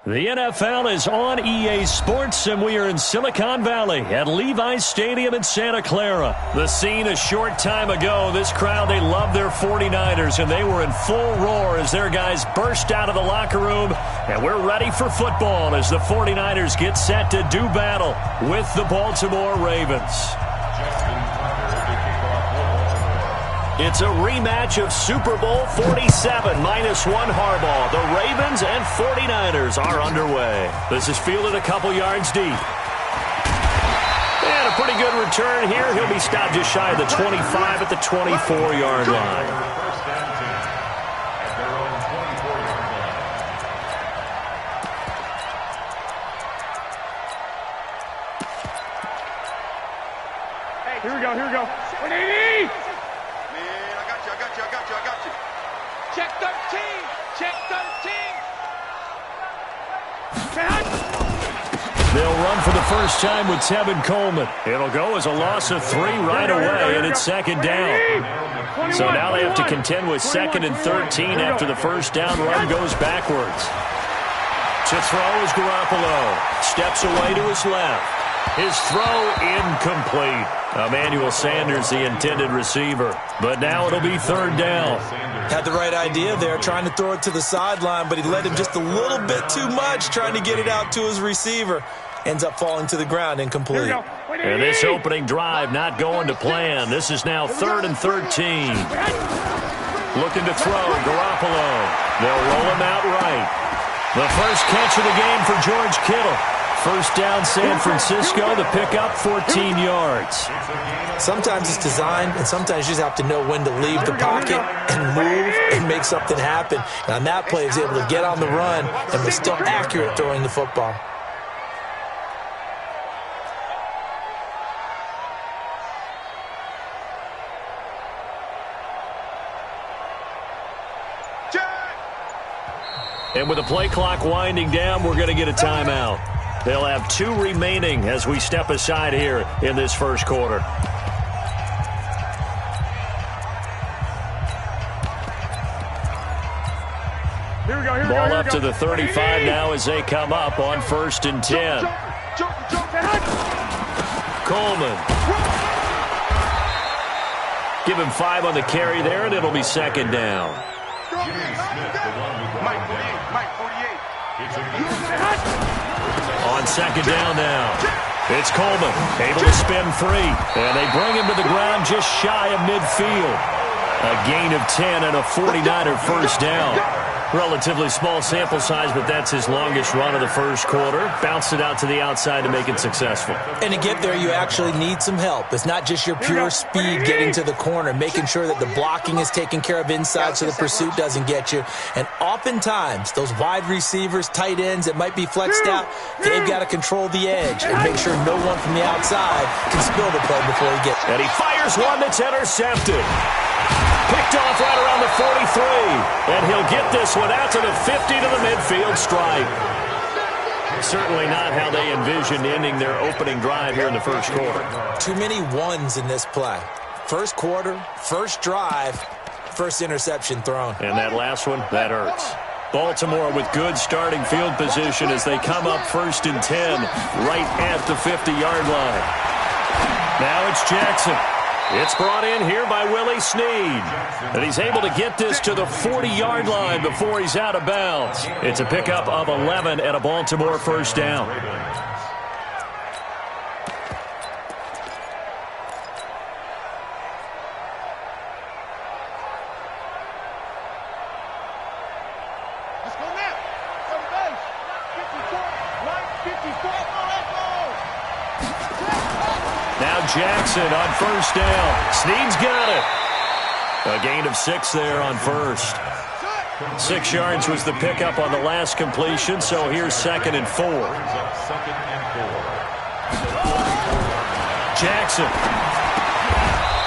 The NFL is on EA Sports, and we are in Silicon Valley at Levi's Stadium in Santa Clara. The scene a short time ago, this crowd, they love their 49ers, and they were in full roar as their guys burst out of the locker room, and we're ready for football as the 49ers get set to do battle with the Baltimore Ravens. It's a rematch of Super Bowl 47, -1 Harbaugh. The Ravens and 49ers are underway. This is fielded a couple yards deep. And a pretty good return here. He'll be stopped just shy of the 25 at the 24-yard line. Here we go, here we go. 180! I got you. Check 13. Check 13. They'll run for the first time with Tevin Coleman. It'll go as a loss of 3 right away, and it's second down. So now they have to contend with 2nd and 13 after the first down run goes backwards. To throw is Garoppolo. Steps away to his left. His throw incomplete. Emmanuel Sanders, the intended receiver. But now it'll be 3rd down. Had the right idea there, trying to throw it to the sideline, but he led him just a little bit too much, trying to get it out to his receiver. Ends up falling to the ground incomplete. And this opening drive not going to plan. This is now 3rd and 13. Looking to throw, Garoppolo. They'll roll him out right. The first catch of the game for George Kittle. First down, San Francisco. The pickup, 14 yards. Sometimes it's designed, and sometimes you just have to know when to leave the pocket and move and make something happen. And on that play, he was able to get on the run and was still accurate throwing the football. And with the play clock winding down, we're going to get a timeout. They'll have 2 remaining as we step aside here in this first quarter. Here we go, here we Ball go, up to the 35 now as they come up on 1st and 10. Coleman. Give him 5 on the carry there, and it'll be 2nd down. On 2nd down now. It's Coleman, able to spin free. And they bring him to the ground just shy of midfield. A gain of 10 and a 49er first down. Relatively small sample size, but that's his longest run of the first quarter. Bounced it out to the outside to make it successful. And to get there, you actually need some help. It's not just your pure speed getting to the corner, making sure that the blocking is taken care of inside so the pursuit doesn't get you. And oftentimes, those wide receivers, tight ends that might be flexed out, they've got to control the edge and make sure no one from the outside can spill the play before he gets it. And he fires one that's intercepted. Picked off right around the 43. And he'll get this one out to the 50 to the midfield stripe. Certainly not how they envisioned ending their opening drive here in the first quarter. Too many ones in this play. First quarter, first drive, first interception thrown. And that last one, that hurts. Baltimore with good starting field position as they come up 1st and 10 right at the 50-yard line. Now it's Jackson. It's brought in here by Willie Snead. And he's able to get this to the 40-yard line before he's out of bounds. It's a pickup of 11 and a Baltimore first down. Let's go now. Go to base. 54. Right, 54. Now Jackson on first down. Snead's got it. A gain of 6 there on first. 6 yards was the pickup on the last completion, so here's 2nd and 4. Jackson.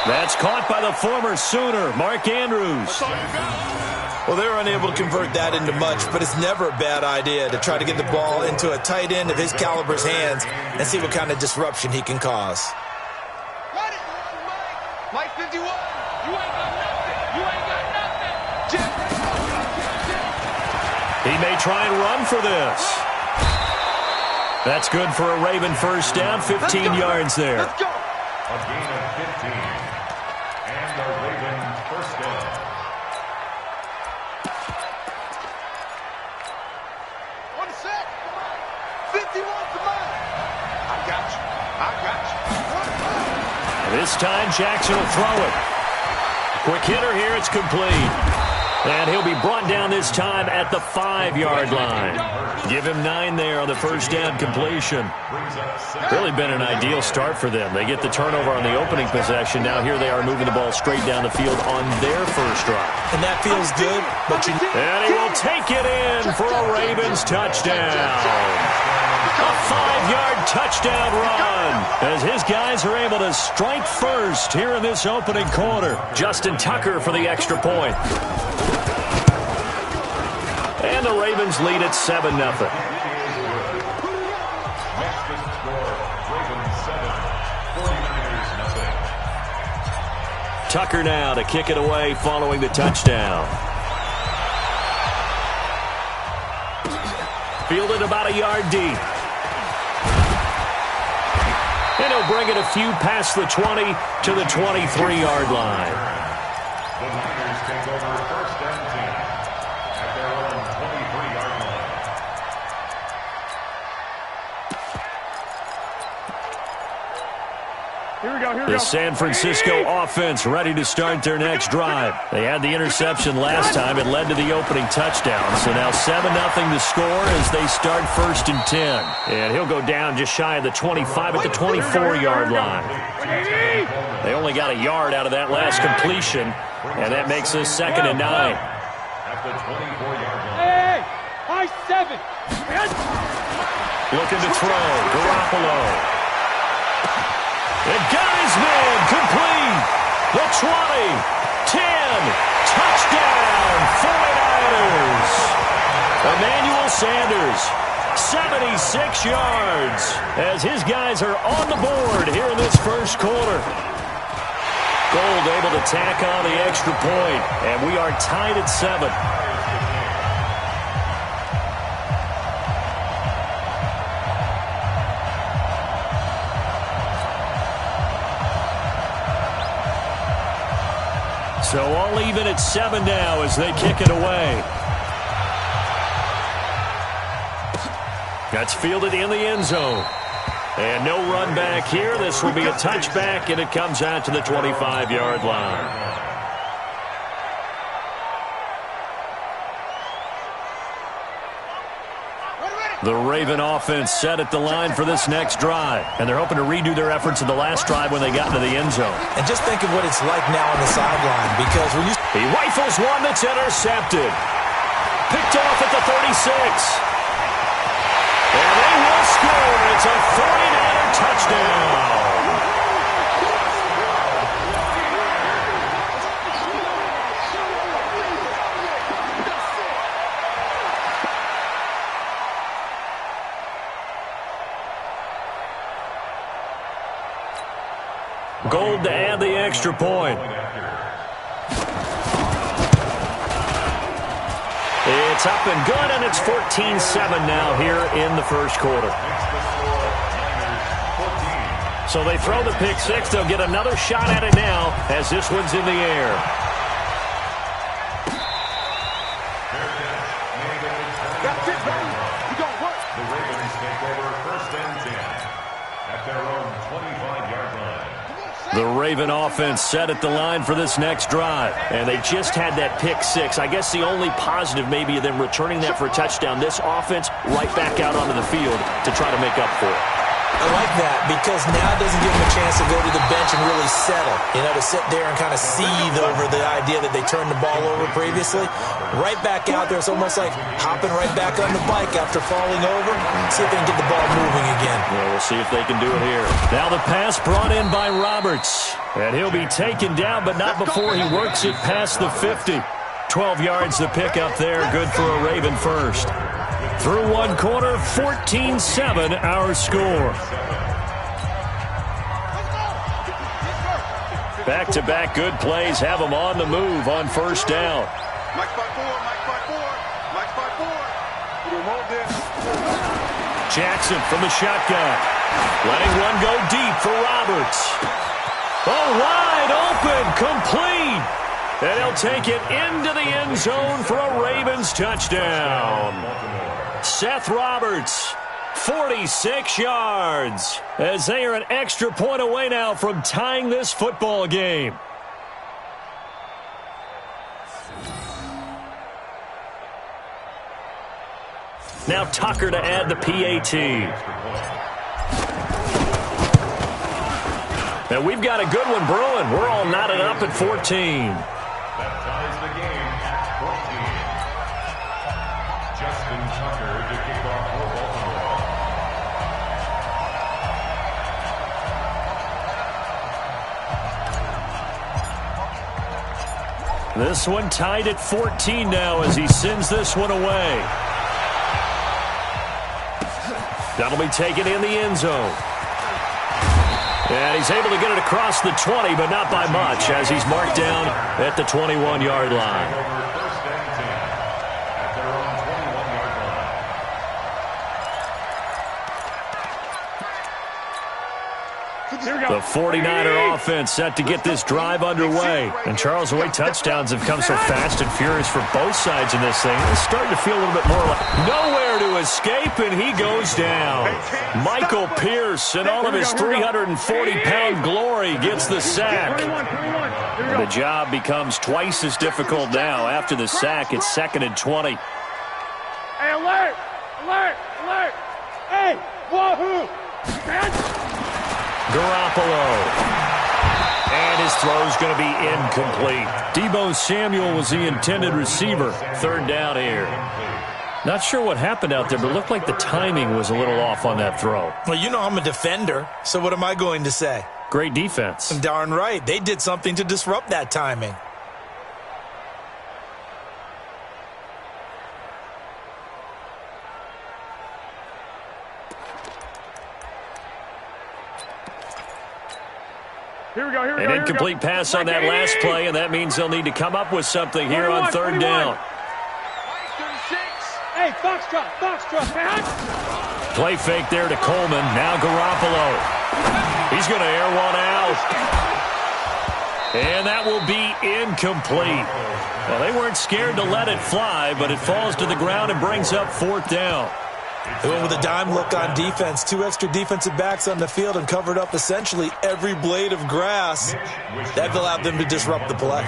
That's caught by the former Sooner, Mark Andrews. Well, they're unable to convert that into much, but it's never a bad idea to try to get the ball into a tight end of his caliber's hands and see what kind of disruption he can cause. Got it, Mike 51. You ain't got nothing. You ain't got nothing. He may try and run for this. That's good for a Raven first down, 15 yards there. Let's go. A gain of 15. And a Raven first down. One set. 51 to mine. I got you. I got you. This time, Jackson will throw it. Quick hitter here, it's complete. And he'll be brought down this time at the 5-yard line. Give him 9 there on the first down completion. Really been an ideal start for them. They get the turnover on the opening possession. Now here they are moving the ball straight down the field on their first drive. And that feels good, but And he will take it in for a Ravens touchdown. A 5-yard touchdown run as his guys are able to strike first here in this opening quarter. Justin Tucker for the extra point. And the Ravens lead at 7-0. Tucker now to kick it away following the touchdown. Fielded about a yard deep. And he'll bring it a few past the 20 to the 23-yard line. The Niners take over first and 10 at their own 23-yard line. Here we go, here we go. The San Francisco offense ready to start their next drive. They had the interception last time. It led to the opening touchdown. So now 7-0 to score as they start first and 10. And he'll go down just shy of the 25 at the 24-yard line. They only got a yard out of that last completion, and that makes this 2nd and 9. At the 24-yard line. Hey, high 7. Looking to throw, Garoppolo. And got his man complete. The 20, 10, touchdown, 49ers. Emmanuel Sanders, 76 yards, as his guys are on the board here in this first quarter. Gold able to tack on the extra point, and we are tied at 7. So all even at 7 now as they kick it away. That's fielded in the end zone. And no run back here. This will be a touchback, and it comes out to the 25-yard line. The Raven offense set at the line for this next drive. And they're hoping to redo their efforts in the last drive when they got into the end zone. And just think of what it's like now on the sideline, because when you... He rifles one that's intercepted. Picked off at the 36. And they will score. It's a 49er touchdown. Gold to add the extra point. It's up and good, and it's 14-7 now here in the first quarter. So they throw the pick six. They'll get another shot at it now as this one's in the air. That's it, baby. We gon' work. The Ravens take over first and 10 at their own 25-yard line. The Raven offense set at the line for this next drive. And they just had that pick six. I guess the only positive maybe of them returning that for a touchdown. This offense right back out onto the field to try to make up for it. I like that because now it doesn't give them a chance to go to the bench and really settle. You know, to sit there and kind of seethe over the idea that they turned the ball over previously. Right back out there, it's almost like hopping right back on the bike after falling over. See if they can get the ball moving again. Well, we'll see if they can do it here. Now the pass brought in by Roberts. And he'll be taken down, but not before he works it past the 50. 12 yards to pick up there. Good for a Raven first. Through one quarter, 14-7 our score. Back-to-back good plays have them on the move on first down. Mike 5-4, Mike 5-4, Mike 5-4. Jackson from the shotgun. Letting one go deep for Roberts. Oh, wide open, complete. And he'll take it into the end zone for a Ravens touchdown. Seth Roberts, 46 yards, as they are an extra point away now from tying this football game. Now Tucker to add the PAT. And we've got a good one brewing. We're all knotted up at 14. That ties the game at 14. Justin Tucker to kick off for Baltimore. This one tied at 14 now as he sends this one away. That'll be taken in the end zone. And he's able to get it across the 20, but not by much, as he's marked down at the 21-yard line. First and 10 at their own 21-yard line. The 49er offense set to get this drive underway. And Charles, the way touchdowns have come so fast and furious for both sides in this thing, it's starting to feel a little bit more like nowhere to escape, and he goes down. Michael Pierce and all of his 340-pound glory gets the sack. The job becomes twice as difficult now. After the sack, it's 2nd and 20. Hey, alert! Alert! Alert! Hey, wahoo! Garoppolo. And his throw's going to be incomplete. Deebo Samuel was the intended receiver. 3rd down here. Not sure what happened out there, but it looked like the timing was a little off on that throw. Well, you know I'm a defender, so what am I going to say? Great defense. Darn right. They did something to disrupt that timing. An incomplete pass on that last play, and that means they'll need to come up with something here on 3rd down. Hey, Foxtrot, man. Play fake there to Coleman. Now Garoppolo. He's going to air one out. And that will be incomplete. Well, they weren't scared to let it fly, but it falls to the ground and brings up 4th down. They went with a dime look on defense. 2 extra defensive backs on the field and covered up essentially every blade of grass. That allowed them to disrupt the play.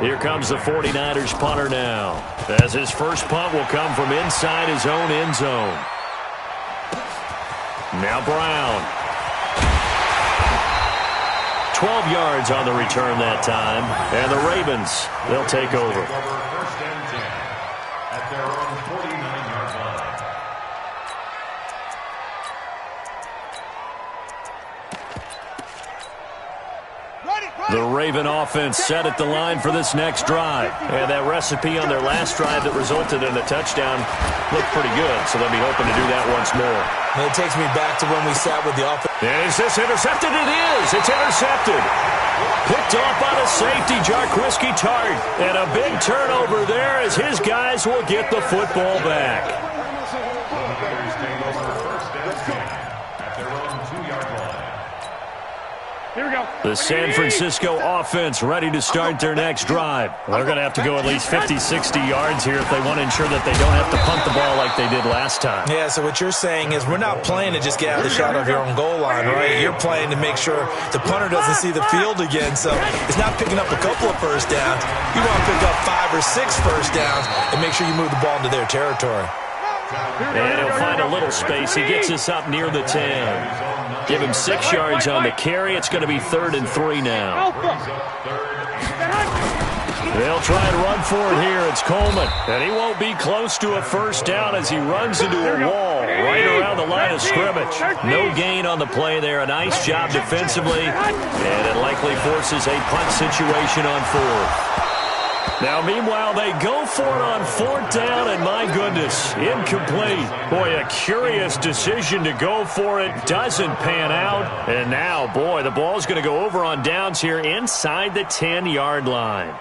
Here comes the 49ers punter now, as his first punt will come from inside his own end zone. Now Brown. 12 yards on the return that time, and the Ravens, they'll take over. First and 10 at their own 49-yard line. The Raven offense set at the line for this next drive. And that recipe on their last drive that resulted in a touchdown looked pretty good, so they'll be hoping to do that once more. And it takes me back to when we sat with the offense. And is this intercepted? It is. It's intercepted. Picked off by the safety, Jarquiski Tart. And a big turnover there as his guys will get the football back. Here we go. The San Francisco offense ready to start their next drive. Well, they're going to have to go at least 50, 60 yards here if they want to ensure that they don't have to punt the ball like they did last time. Yeah, so what you're saying is we're not playing to just get out of the shot of your own goal line, right? You're playing to make sure the punter doesn't see the field again. So it's not picking up a couple of first downs. You want to pick up 5 or 6 first downs and make sure you move the ball into their territory. And he'll find a little space. He gets us up near the 10. Give him 6 yards on the carry. It's going to be 3rd and 3 now. They'll try and run for it here. It's Coleman. And he won't be close to a first down as he runs into a wall right around the line of scrimmage. No gain on the play there. A nice job defensively. And it likely forces a punt situation on 4th. Now, meanwhile, they go for it on 4th down, and my goodness, incomplete. Boy, a curious decision to go for it. Doesn't pan out. And now, boy, the ball's going to go over on downs here inside the 10-yard line.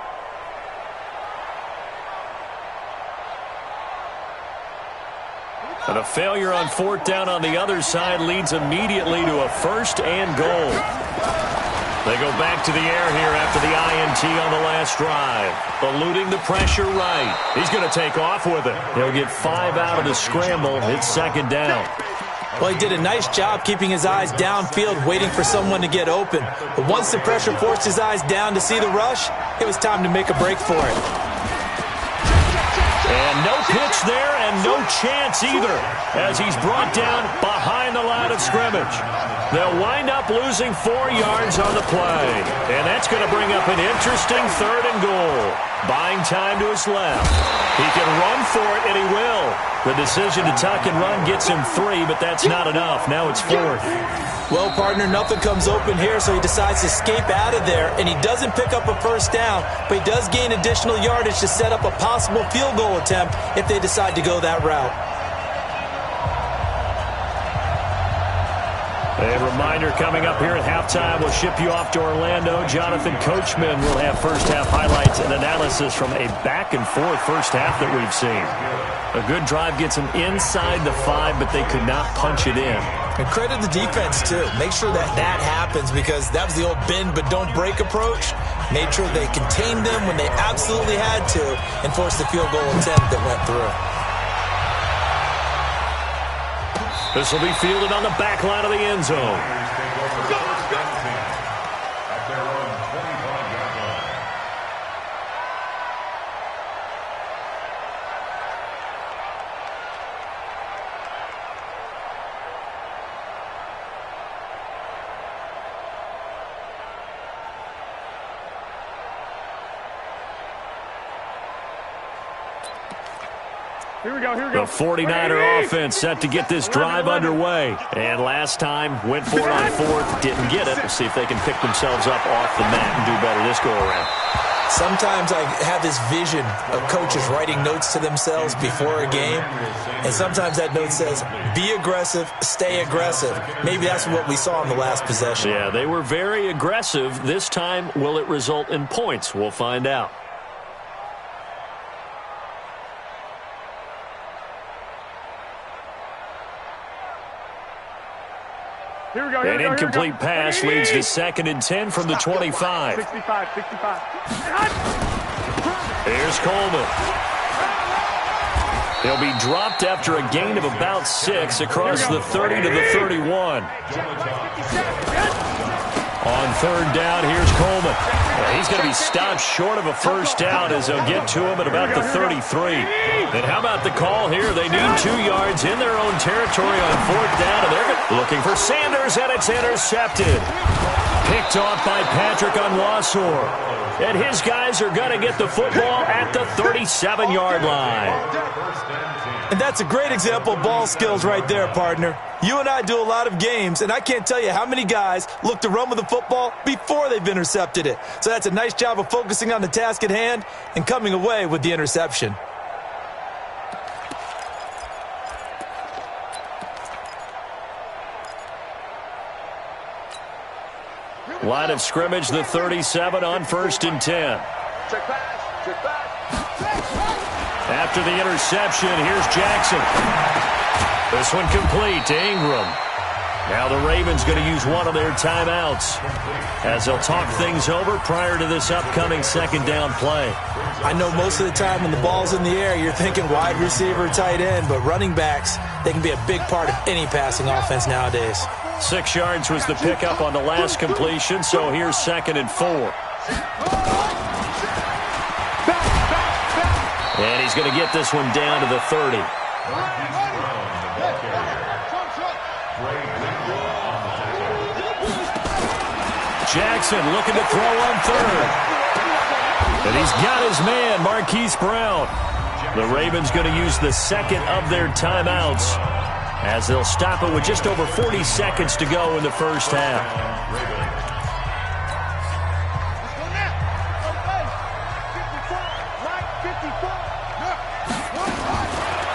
And a failure on fourth down on the other side leads immediately to a first and goal. They go back to the air here after the INT on the last drive. Eluding the pressure right. He's going to take off with it. He'll get 5 out of the scramble. It's second down. Well, he did a nice job keeping his eyes downfield, waiting for someone to get open. But once the pressure forced his eyes down to see the rush, it was time to make a break for it. And no pitch there and no chance either as he's brought down behind the line of scrimmage. They'll wind up losing 4 yards on the play. And that's going to bring up an interesting third and goal. Buying time to his left. He can run for it, and he will. The decision to tuck and run gets him 3, but that's not enough. Now it's 4th. Well, partner, nothing comes open here, so he decides to escape out of there, and he doesn't pick up a first down, but he does gain additional yardage to set up a possible field goal attempt if they decide to go that route. A reminder coming up here at halftime, we'll ship you off to Orlando. Jonathan Coachman will have first-half highlights and analysis from a back-and-forth first half that we've seen. A good drive gets them inside the 5, but they could not punch it in. And credit the defense, too. Make sure that happens because that was the old bend but don't break approach. Made sure they contained them when they absolutely had to and forced the field goal attempt that went through. This will be fielded on the back line of the end zone. Here we go. The 49er offense set to get this drive underway. And last time, went for it on 4th, didn't get it. We'll see if they can pick themselves up off the mat and do better this go-around. Sometimes I have this vision of coaches writing notes to themselves before a game, and sometimes that note says, be aggressive, stay aggressive. Maybe that's what we saw in the last possession. Yeah, they were very aggressive. This time, will it result in points? We'll find out. Here we go. An incomplete pass leads to 2nd and 10 from the 25. 65. Here's Coleman. He'll be dropped after a gain of about 6 across the 30 to the 31. On 3rd down, here's Coleman. He's going to be stopped short of a first down as they'll get to him at about the 33. And how about the call here? They need 2 yards in their own territory on 4th down, and they're looking for Sanders, and it's intercepted. Picked off by Patrick Onwuasor. And his guys are going to get the football at the 37-yard line. And that's a great example of ball skills right there, partner. You and I do a lot of games, and I can't tell you how many guys look to run with the football before they've intercepted it. So that's a nice job of focusing on the task at hand and coming away with the interception. Line of scrimmage, the 37 on 1st and 10. Check pass. After the interception, here's Jackson. This one complete to Ingram. Now the Ravens going to use one of their timeouts as they'll talk things over prior to this upcoming 2nd down play. I know most of the time when the ball's in the air, you're thinking wide receiver, tight end, but running backs, they can be a big part of any passing offense nowadays. 6 yards was the pickup on the last completion, so here's 2nd and 4. And he's going to get this one down to the 30. Jackson looking to throw on 3rd. And he's got his man, Marquise Brown. The Ravens going to use the 2nd of their timeouts as they'll stop it with just over 40 seconds to go in the first half.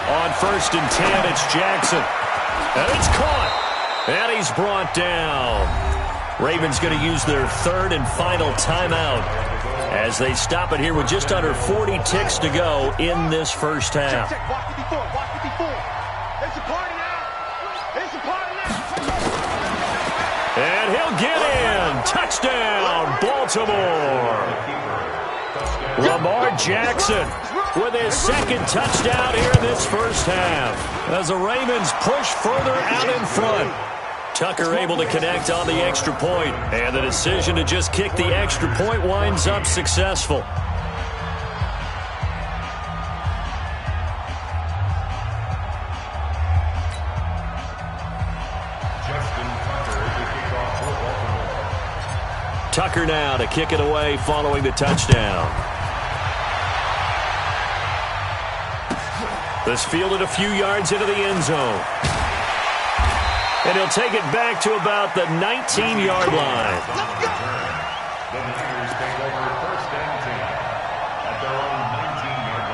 On 1st and 10, it's Jackson. And it's caught. And he's brought down. Ravens going to use their 3rd and final timeout as they stop it here with just under 40 ticks to go in this first half. It's a party now. It's a party now. And he'll get in. Touchdown, Baltimore. Lamar Jackson with his second touchdown here in this first half as the Ravens push further out in front. Tucker able to connect on the extra point, and the decision to just kick the extra point winds up successful. Tucker now to kick it away following the touchdown. This fielded a few yards into the end zone. And he'll take it back to about the 19-yard line. The Niners take over first and 10 at their own 19-yard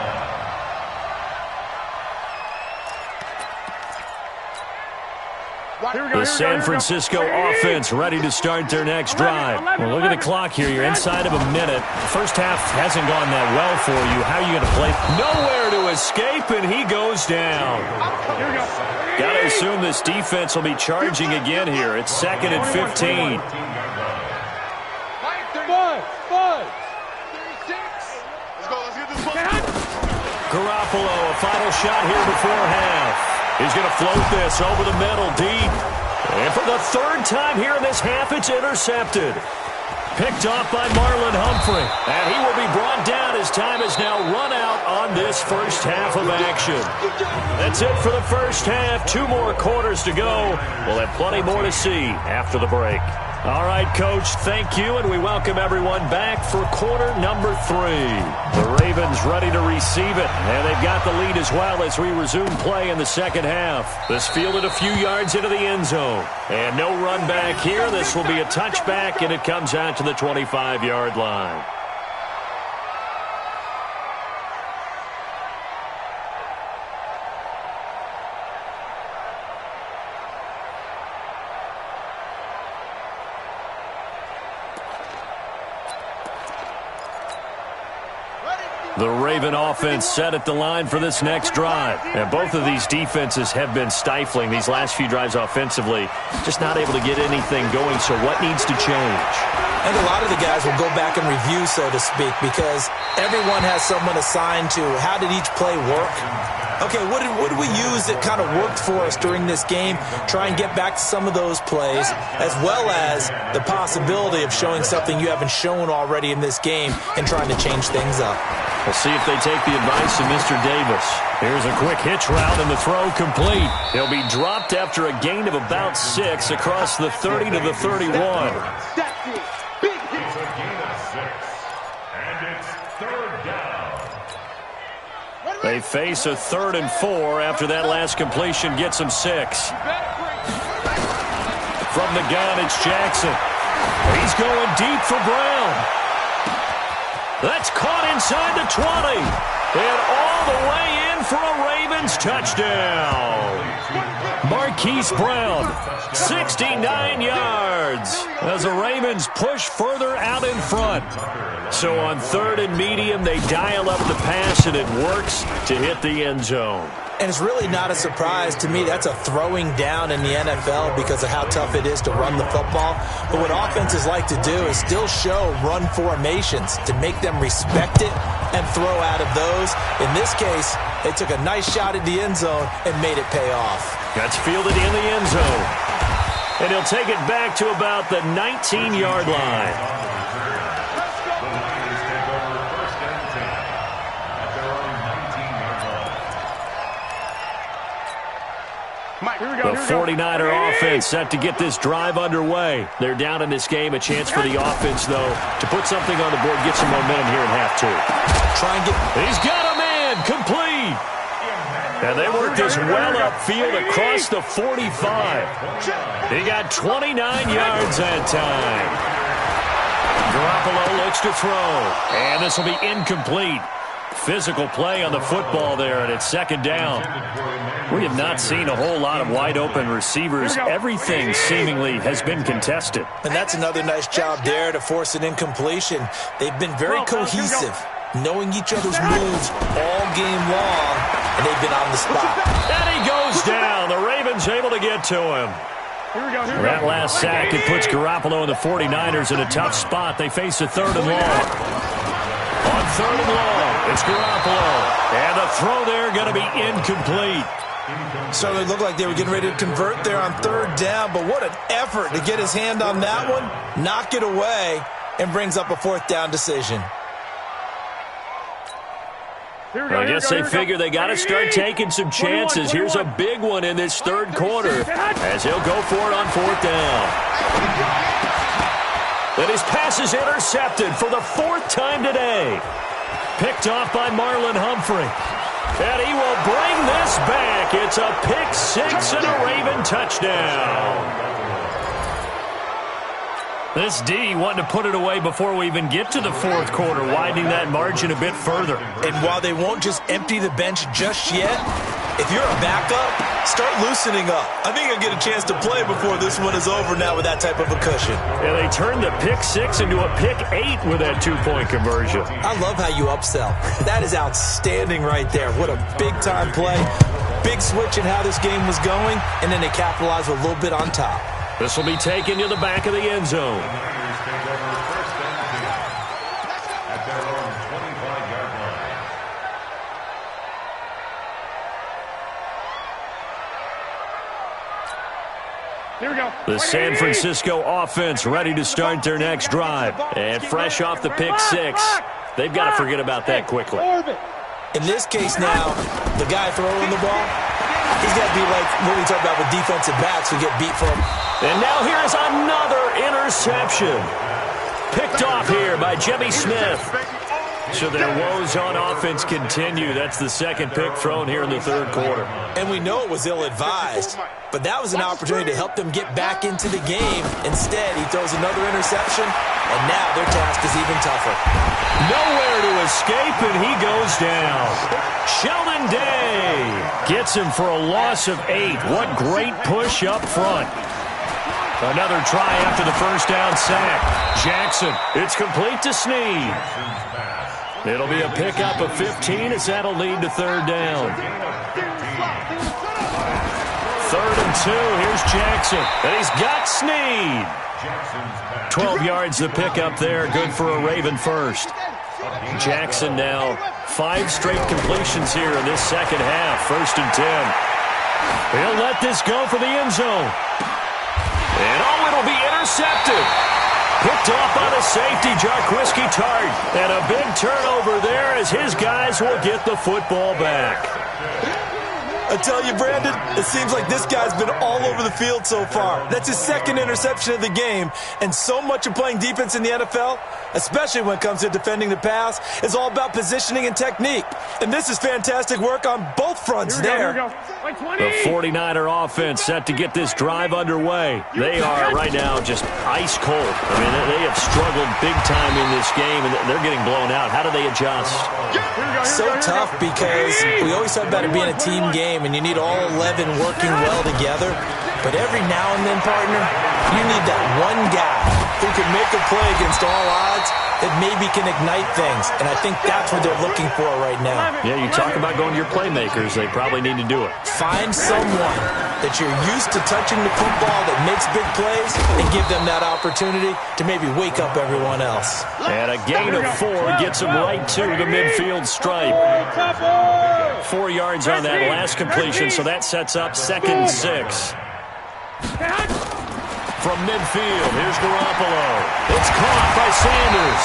line. The San Francisco offense ready to start their next drive. Well, look at the clock here. You're inside of a minute. The first half hasn't gone that well for you. How are you going to play? Nowhere to escape, and he goes down. Got to assume this defense will be charging again here. It's 2nd and 15. Garoppolo, a final shot here before half. He's going to float this over the middle deep. And for the third time here in this half, it's intercepted. Picked off by Marlon Humphrey. And he will be brought down as time has now run out on this first half of action. That's it for the first half. 2 more quarters to go. We'll have plenty more to see after the break. All right, Coach, thank you, and we welcome everyone back for quarter number 3. The Ravens ready to receive it, and they've got the lead as well as we resume play in the second half. This fielded a few yards into the end zone, and no run back here. This will be a touchback, and it comes out to the 25-yard line. The Raven offense set at the line for this next drive. And both of these defenses have been stifling these last few drives offensively. Just not able to get anything going, so what needs to change? I think a lot of the guys will go back and review, so to speak, because everyone has someone assigned to how did each play work. Okay, what did we use that kind of worked for us during this game? Try and get back to some of those plays, as well as the possibility of showing something you haven't shown already in this game and trying to change things up. We'll see if they take the advice of Mr. Davis. Here's a quick hitch route, and the throw complete. He'll be dropped after a gain of about 6 across the 30 to the 31. It's a gain of 6, and it's third down. They face a 3rd and 4 after that last completion gets them 6. From the gun, it's Jackson. He's going deep for Brown. That's caught inside the 20. And all the way in for a Ravens touchdown. Marquise Brown, 69 yards as the Ravens push further out in front. So on 3rd and medium, they dial up the pass, and it works to hit the end zone. And it's really not a surprise to me. That's a throwing down in the NFL because of how tough it is to run the football. But what offenses like to do is still show run formations to make them respect it and throw out of those. In this case, they took a nice shot at the end zone and made it pay off. That's fielded in the end zone. And he'll take it back to about the 19-yard line. The 49er offense set to get this drive underway. They're down in this game. A chance for the offense, though, to put something on the board, get some momentum here in half 2. Try and get... He's got a man complete. And they work this well upfield across the 45. He got 29 yards that time. Garoppolo looks to throw. And this will be incomplete. Physical play on the football there, and it's 2nd down. We have not seen a whole lot of wide-open receivers. Everything seemingly has been contested. And that's another nice job there to force an incompletion. They've been very cohesive, knowing each other's moves all game long. and they've been on the spot. And he goes down. The Ravens able to get to him. That last sack, it puts Garoppolo and the 49ers in a tough spot. They face a 3rd and long. On 3rd and long, it's Garoppolo. And the throw there going to be incomplete. Certainly looked like they were getting ready to convert there on 3rd down, but what an effort to get his hand on that one, knock it away, and brings up a 4th down decision. I guess they figure they got to start taking some chances. Here's a big one in this 3rd quarter as he'll go for it on 4th down. And his pass is intercepted for the 4th time today. Picked off by Marlon Humphrey. And he will bring this back. It's a pick 6 and a Raven touchdown. This D wanting to put it away before we even get to the 4th quarter, widening that margin a bit further. And while they won't just empty the bench just yet, if you're a backup, start loosening up. I think you'll get a chance to play before this one is over now with that type of a cushion. And they turned the pick 6 into a pick 8 with that 2-point conversion. I love how you upsell. That is outstanding right there. What a big-time play. Big switch in how this game was going, and then they capitalized with a little bit on top. This will be taken to the back of the end zone. Here we go. The San Francisco offense ready to start their next drive. And fresh off the pick 6, they've got to forget about that quickly. In this case now, the guy throwing the ball, he's got to be like what we talk about with defensive backs who get beat for him. And now here's another interception. Picked off here by Jimmy Smith. So their woes on offense continue. That's the 2nd pick thrown here in the 3rd quarter. And we know it was ill-advised, but that was an opportunity to help them get back into the game. Instead, he throws another interception, and now their task is even tougher. Nowhere to escape, and he goes down. Sheldon Day gets him for a loss of 8. What great push up front. Another try after the 1st down sack. Jackson, it's complete to Snead. It'll be a pickup of 15 as that'll lead to 3rd down. 3rd and 2, here's Jackson. And he's got Snead. 12 yards the pickup there, good for a Raven first. Jackson now 5 straight completions here in this 2nd half, 1st and 10. He'll let this go for the end zone. And it'll be intercepted. Picked off by the safety, Jarquiski Tart. And a big turnover there as his guys will get the football back. I tell you, Brandon, it seems like this guy's been all over the field so far. That's his 2nd interception of the game. And so much of playing defense in the NFL, especially when it comes to defending the pass, is all about positioning and technique. And this is fantastic work on both fronts there. The 49er offense set to get this drive underway. They are right now just ice cold. I mean, they have struggled big time in this game, and they're getting blown out. How do they adjust? So tough because we always talk about it being a team game, and you need all 11 working well together. But every now and then, partner, you need that one guy who can make a play against all odds that maybe can ignite things. And I think that's what they're looking for right now. Yeah, you talk about going to your playmakers. They probably need to do it. Find someone that you're used to touching the football that makes big plays and give them that opportunity to maybe wake up everyone else. And a gain of 4 gets them right to the midfield stripe. 4 yards on that last completion, so that sets up 2nd and 6. From midfield, here's Garoppolo. It's caught by Sanders.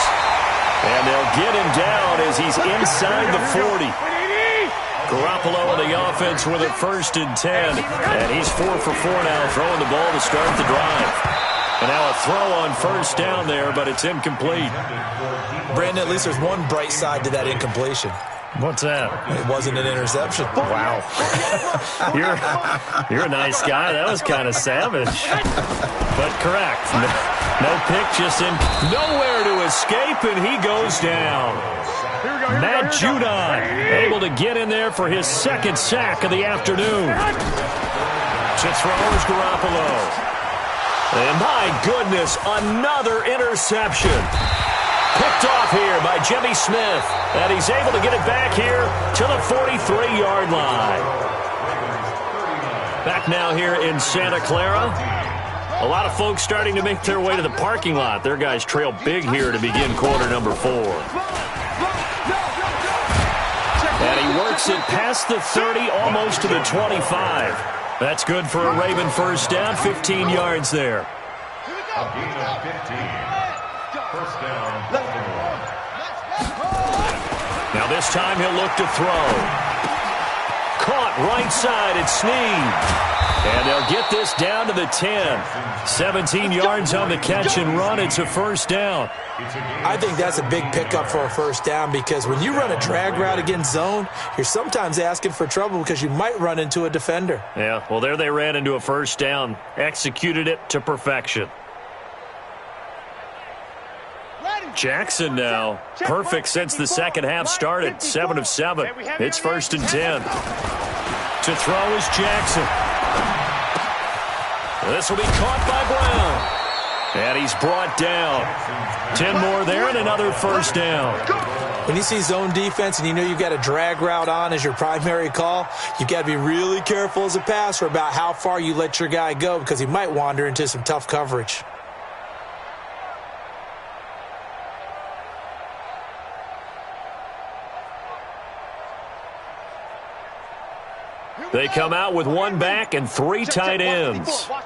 And they'll get him down as he's inside the 40. Garoppolo on the offense with it 1st and 10. And he's 4 for 4 now, throwing the ball to start the drive. And now a throw on 1st down there, but it's incomplete. Brandon, at least there's one bright side to that incompletion. What's that? It wasn't an interception. Wow. You're a nice guy. That was kind of savage. But correct. No pick, just in. Nowhere to escape, and he goes down. Matt Judon able to get in there for his 2nd sack of the afternoon. To throw is Garoppolo. And my goodness, another interception. Picked off here by Jimmy Smith. And he's able to get it back here to the 43-yard line. Back now here in Santa Clara. A lot of folks starting to make their way to the parking lot. Their guys trail big here to begin quarter number 4. And he works it past the 30, almost to the 25. That's good for a Raven first down, 15 yards there. A gain of 15. First down, Baltimore. Now this time he'll look to throw. Caught right side, it's Snead. And they'll get this down to the 10. 17 yards on the catch and run. It's a first down. I think that's a big pickup for a first down because when you run a drag route against zone, you're sometimes asking for trouble because you might run into a defender. Yeah, well, there they ran into a first down. Executed it to perfection. Jackson now. Perfect since the second half started. 7 of 7. It's first and 10. To throw is Jackson. This will be caught by Brown. And he's brought down. 10 more there and another first down. When you see zone defense and you know you've got a drag route on as your primary call, you've got to be really careful as a passer about how far you let your guy go because he might wander into some tough coverage. They come out with one back and 3 tight ends. From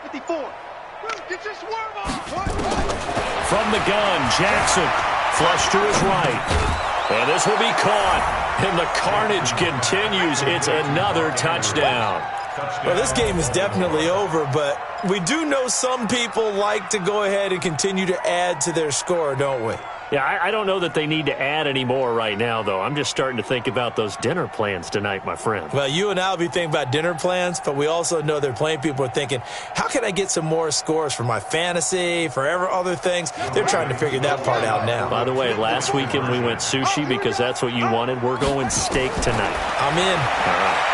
the gun, Jackson. Flush to his right. And this will be caught. And the carnage continues. It's another touchdown. Well, this game is definitely over, but we do know some people like to go ahead and continue to add to their score, don't we? Yeah, I don't know that they need to add any more right now, though. I'm just starting to think about those dinner plans tonight, my friend. Well, you and I will be thinking about dinner plans, but we also know they're playing people are thinking, how can I get some more scores for my fantasy, for other things? They're trying to figure that part out now. By the way, last weekend we went sushi because that's what you wanted. We're going steak tonight. I'm in. All right.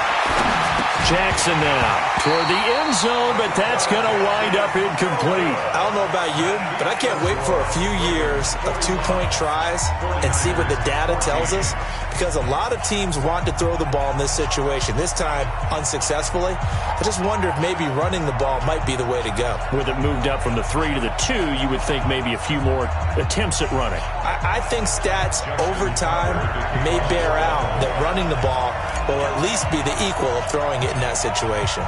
Jackson now toward the end zone, but that's going to wind up incomplete. I don't know about you, but I can't wait for a few years of 2-point tries and see what the data tells us because a lot of teams want to throw the ball in this situation, this time unsuccessfully. I just wonder if maybe running the ball might be the way to go. With it moved up from the 3 to the 2, you would think maybe a few more attempts at running. I think stats over time may bear out that running the ball will at least be the equal of throwing it in that situation.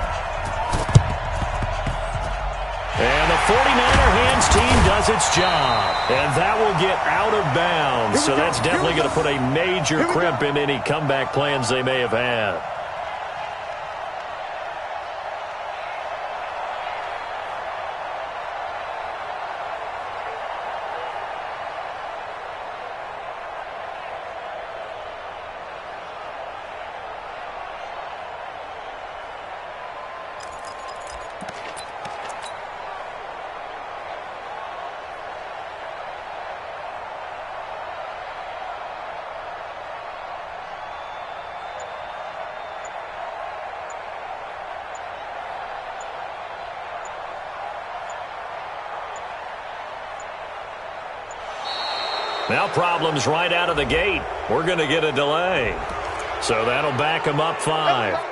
And the 49er hands team does its job. And that will get out of bounds. So that's definitely going to put a major crimp in any comeback plans they may have had. Now problems right out of the gate. We're going to get a delay. So that'll back them up 5.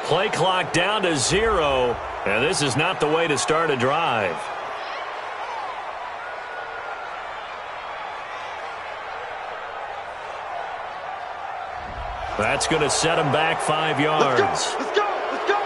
Play clock down to 0, and this is not the way to start a drive. That's going to set him back 5 yards. Let's go. Let's go. Let's go.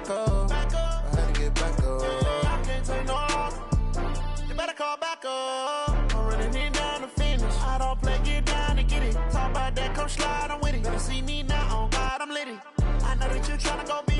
back up. I had to get back up. I can't take no loss. You better call back up. I'm running it down to finish. I don't play, get down to get it. Talk about that, come slide, I'm with it. Better see me now, on God, I'm litty. I know that you tryna go be